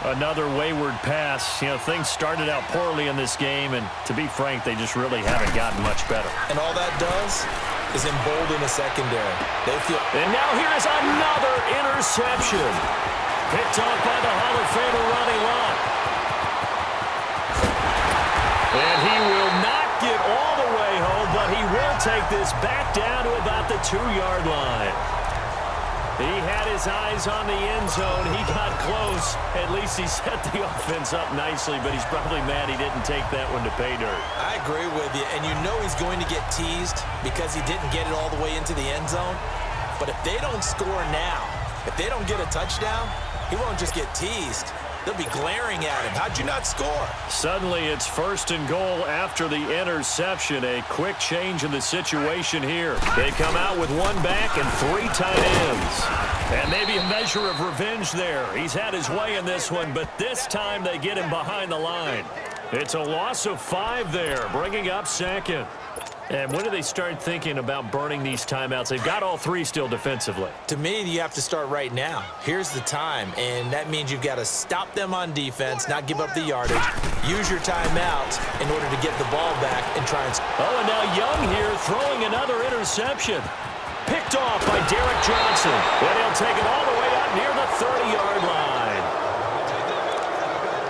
Another wayward pass. You know, things started out poorly in this game, and to be frank, they just really haven't gotten much better. And all that does is embolden a secondary. And now here is another interception. Picked off by the Hall of Famer Ronnie Lott. And he will not get all the way home, but he will take this back down to about the 2-yard line. He had his eyes on the end zone. He got close. At least he set the offense up nicely, but he's probably mad he didn't take that one to pay dirt. I agree with you, and you know he's going to get teased because he didn't get it all the way into the end zone. But if they don't score now, if they don't get a touchdown, he won't just get teased. They'll be glaring at him. How'd you not score? Suddenly it's 1st and goal after the interception. A quick change in the situation here. They come out with 1 back and 3 tight ends. And maybe a measure of revenge there. He's had his way in this one, but this time they get him behind the line. It's a loss of 5 there, bringing up 2nd. And when do they start thinking about burning these timeouts? They've got all 3 still defensively. To me, you have to start right now. Here's the time, and that means you've got to stop them on defense, not give up the yardage, use your timeouts in order to get the ball back and try and... Oh, and now Young here throwing another interception. Picked off by Derek Johnson. And he'll take it all the way out near the 30-yard line.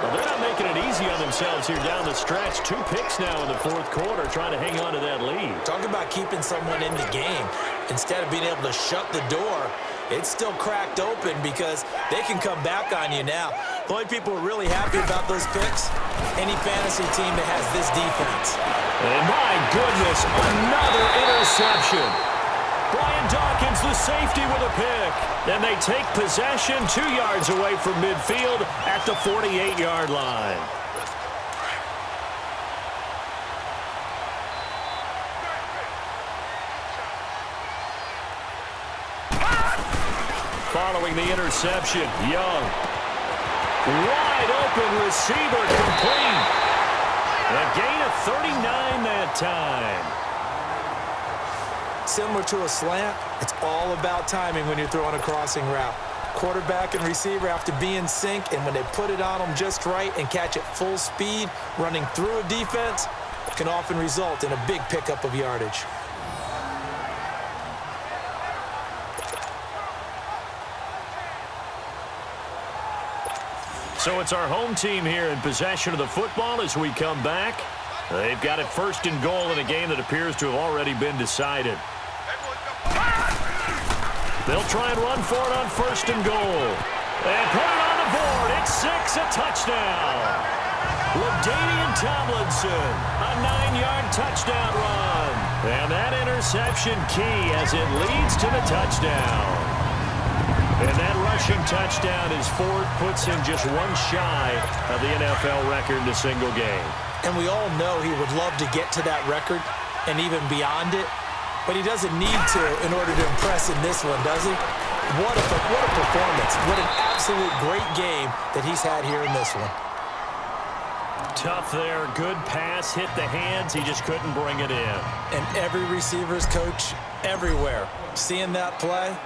Well, they're not making it easy on themselves here down the stretch. 2 picks now in the 4th quarter, trying to hang on to that lead. Talk about keeping someone in the game. Instead of being able to shut the door, it's still cracked open because they can come back on you now. The only people who are really happy about those picks, any fantasy team that has this defense. And my goodness, another interception. Brian Dawkins, the safety, with a pick. Then they take possession 2 yards away from midfield at the 48-yard line. Following the interception, Young. Wide open receiver, complete. A gain of 39 that time. Similar to a slant, it's all about timing when you're throwing a crossing route. Quarterback and receiver have to be in sync, and when they put it on them just right and catch it full speed, running through a defense, can often result in a big pickup of yardage. So it's our home team here in possession of the football as we come back. They've got it 1st and goal in a game that appears to have already been decided. They'll try and run for it on 1st and goal. And put it on the board. It's 6, a touchdown. LaDainian Tomlinson, a 9-yard touchdown run. And that interception key as it leads to the touchdown. And that rushing touchdown is 4th, puts him just 1 shy of the NFL record in a single game. And we all know he would love to get to that record and even beyond it, but he doesn't need to in order to impress in this one, does he? What a performance. What an absolute great game that he's had here in this one. Tough there. Good pass. Hit the hands. He just couldn't bring it in. And every receiver's coach everywhere, seeing that play,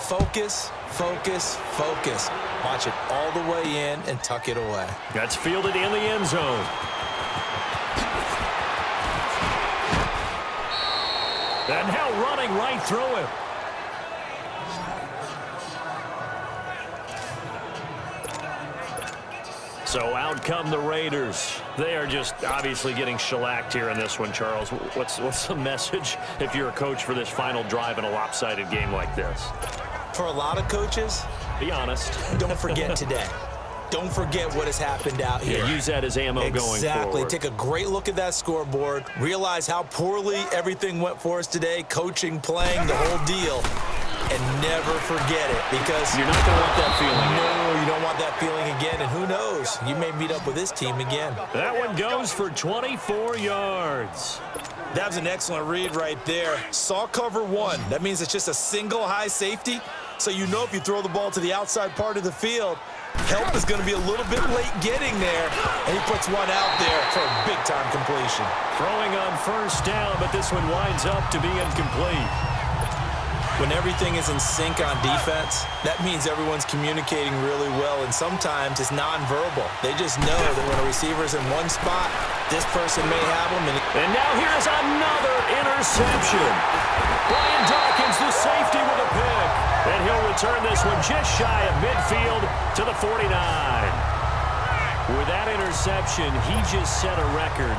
focus, focus, focus. Watch it all the way in and tuck it away. That's fielded in the end zone. And now running right through him. So out come the Raiders. They are just obviously getting shellacked here in this one, Charles. What's the message if you're a coach for this final drive in a lopsided game like this? For a lot of coaches, be honest. Don't forget today. Don't forget what has happened out here. Yeah, use that as ammo going forward. Exactly. Take a great look at that scoreboard. Realize how poorly everything went for us today. Coaching, playing, the whole deal. And never forget it, because you're not going to want that feeling. No, you don't want that feeling again. And who knows? You may meet up with this team again. That one goes for 24 yards. That was an excellent read right there. Saw cover 1. That means it's just a single high safety. So you know if you throw the ball to the outside part of the field, help is going to be a little bit late getting there, and he puts one out there for a big-time completion. Throwing on 1st down, but this one winds up to be incomplete. When everything is in sync on defense, that means everyone's communicating really well, and sometimes it's nonverbal. They just know that when a receiver's in one spot, this person may have them. And now here's another interception. Brian Dawkins, the safety, with a pick. And he'll return this one just shy of midfield to the 49. With that interception, he just set a record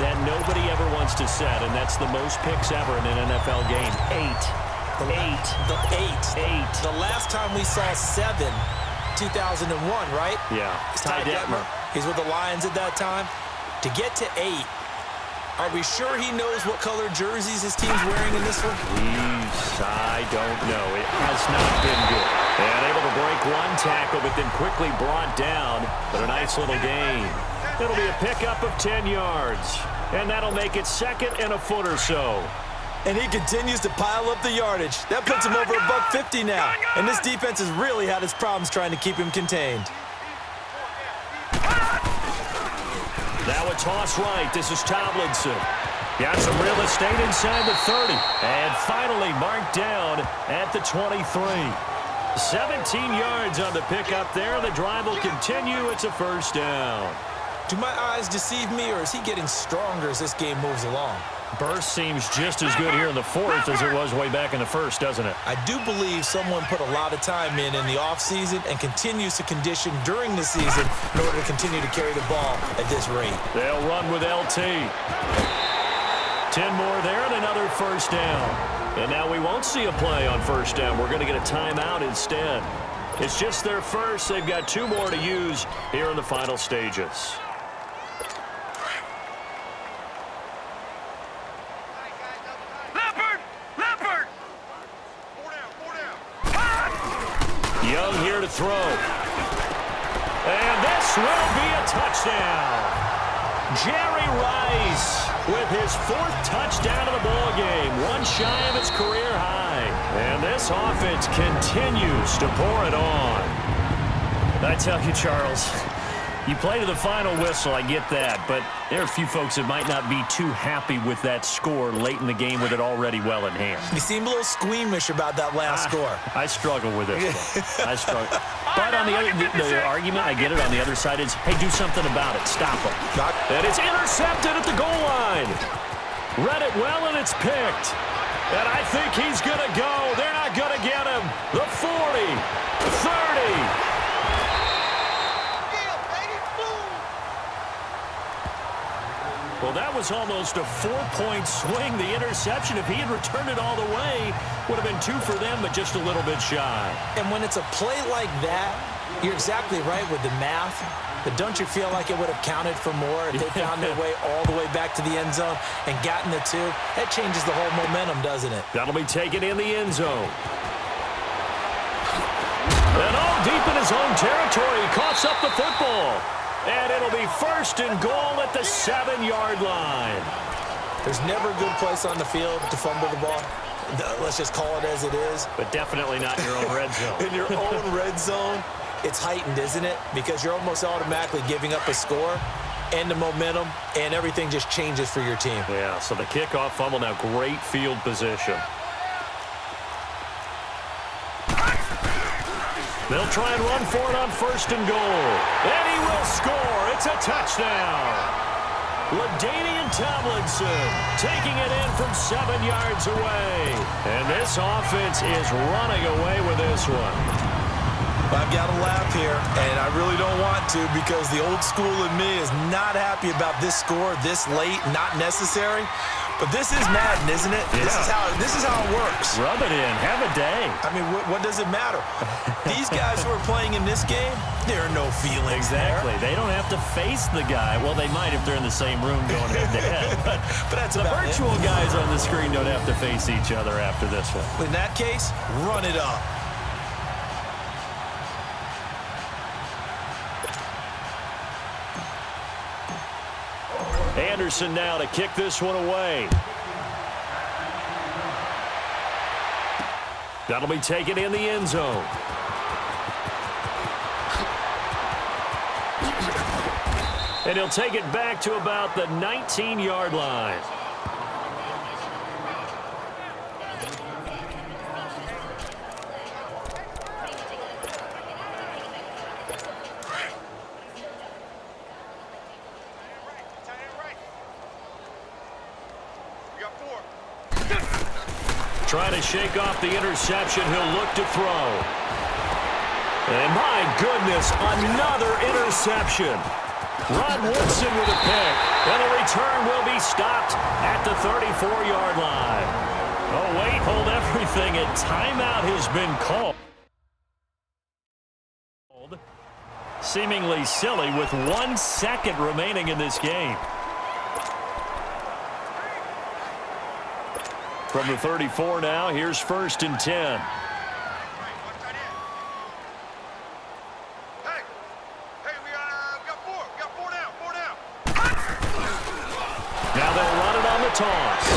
that nobody ever wants to set, and that's the most picks ever in an NFL game. 8. The last time we saw 7, 2001, right? Yeah. It's Ty Detmer. He's with the Lions at that time. To get to 8, are we sure he knows what color jerseys his team's wearing in this one? I don't know. It has not been good. And able to break one tackle, but then quickly brought down. But a nice little gain. It'll be a pickup of 10 yards. And that'll make it 2nd and a foot or so. And he continues to pile up the yardage. That puts him over $150 now. And this defense has really had its problems trying to keep him contained. Now a toss right. This is Tomlinson. Got some real estate inside the 30. And finally marked down at the 23. 17 yards on the pickup there. The drive will continue. It's a first down. Do my eyes deceive me, or is he getting stronger as this game moves along? Burst seems just as good here in the 4th as it was way back in the 1st, doesn't it? I do believe someone put a lot of time in the offseason and continues to condition during the season in order to continue to carry the ball at this rate. They'll run with LT. 10 more there and another first down. And now we won't see a play on first down. We're going to get a timeout instead. It's just their first. They've got 2 more to use here in the final stages. Young here to throw. And this will be a touchdown. Jerry Rice with his 4th touchdown of the ball game. One shy of his career high. And this offense continues to pour it on. I tell you, Charles, you play to the final whistle, I get that, but there are a few folks that might not be too happy with that score late in the game with it already well in hand. You seem a little squeamish about that last score. I struggle with this one. I struggle. But on the other, the argument, I get it, on the other side is, hey, do something about it. Stop them. And it's intercepted at the goal line. Read it well, and it's picked. And I think he's going to go. They're not going to get him. The 40, 30. Well, that was almost a 4-point swing, the interception. If he had returned it all the way, would have been 2 for them, but just a little bit shy. And when it's a play like that, you're exactly right with the math. But don't you feel like it would have counted for more if they found their way all the way back to the end zone and gotten the 2? That changes the whole momentum, doesn't it? That'll be taken in the end zone. And all deep in his own territory, he coughs up the football. And it'll be 1st and goal at the 7-yard line. There's never a good place on the field to fumble the ball. Let's just call it as it is. But definitely not in your own red zone. In your own red zone, it's heightened, isn't it? Because you're almost automatically giving up a score and the momentum, and everything just changes for your team. Yeah, so the kickoff fumble, now great field position. They'll try and run for it on 1st and goal. And he will score. It's a touchdown. LaDainian Tomlinson taking it in from 7 yards away. And this offense is running away with this one. I've got to laugh here, and I really don't want to because the old school in me is not happy about this score this late, not necessary. But this is Madden, isn't it? Yeah. This is how it works. Rub it in. Have a day. I mean, what does it matter? These guys who are playing in this game, there are no feelings Exactly. there. They don't have to face the guy. Well, they might if they're in the same room going head-to-head. But that's the about virtual it. guys on the screen don't have to face each other after this one. In that case, run it up. Anderson now to kick this one away. That'll be taken in the end zone. And he'll take it back to about the 19-yard line. Trying to shake off the interception. He'll look to throw. And my goodness, another interception. Rod Woodson with a pick. And the return will be stopped at the 34-yard line. Oh, wait, hold everything. A timeout has been called. Seemingly silly with 1 second remaining in this game. From the 34 now, here's 1st and 10. Now they'll run it on the toss.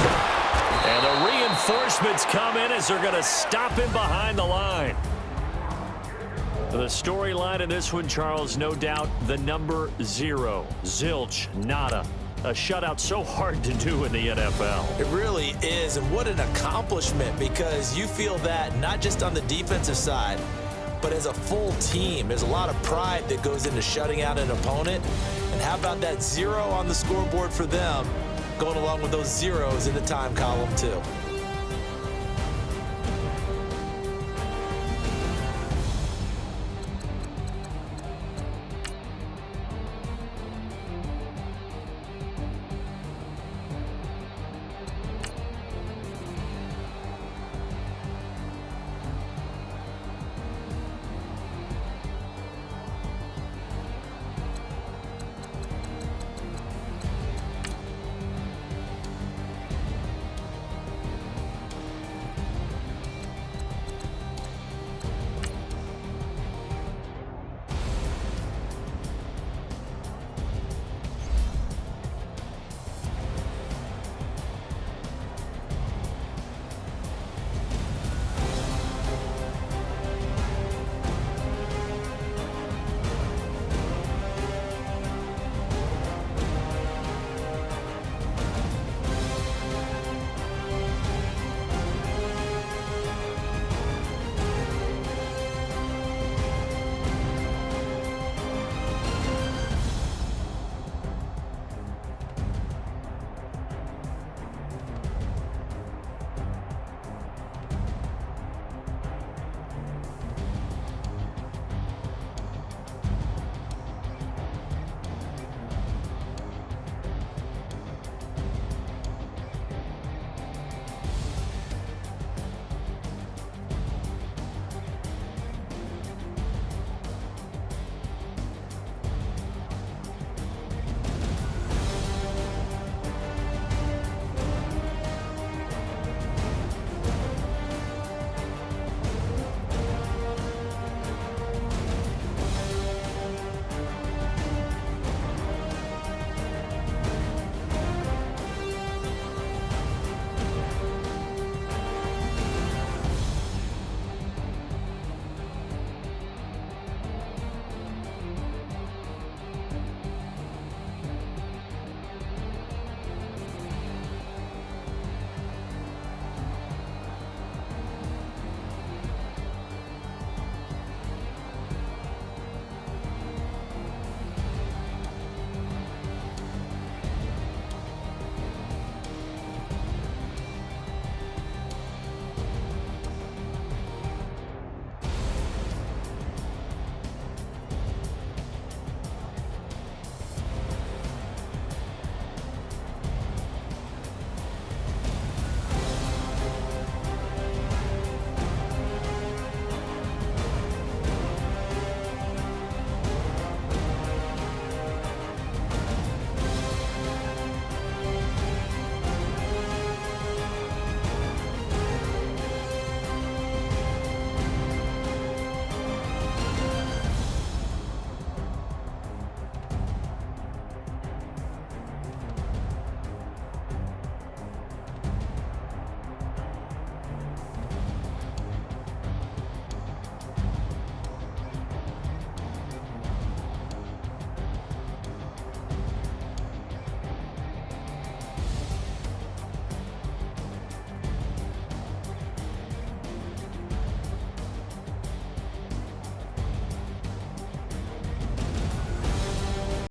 And the reinforcements come in as they're going to stop him behind the line. The storyline in this one, Charles, no doubt the number 0. Zilch, nada. A shutout so hard to do in the NFL. It really is, and what an accomplishment, because you feel that not just on the defensive side, but as a full team. There's a lot of pride that goes into shutting out an opponent. And how about that 0 on the scoreboard for them, going along with those zeros in the time column too.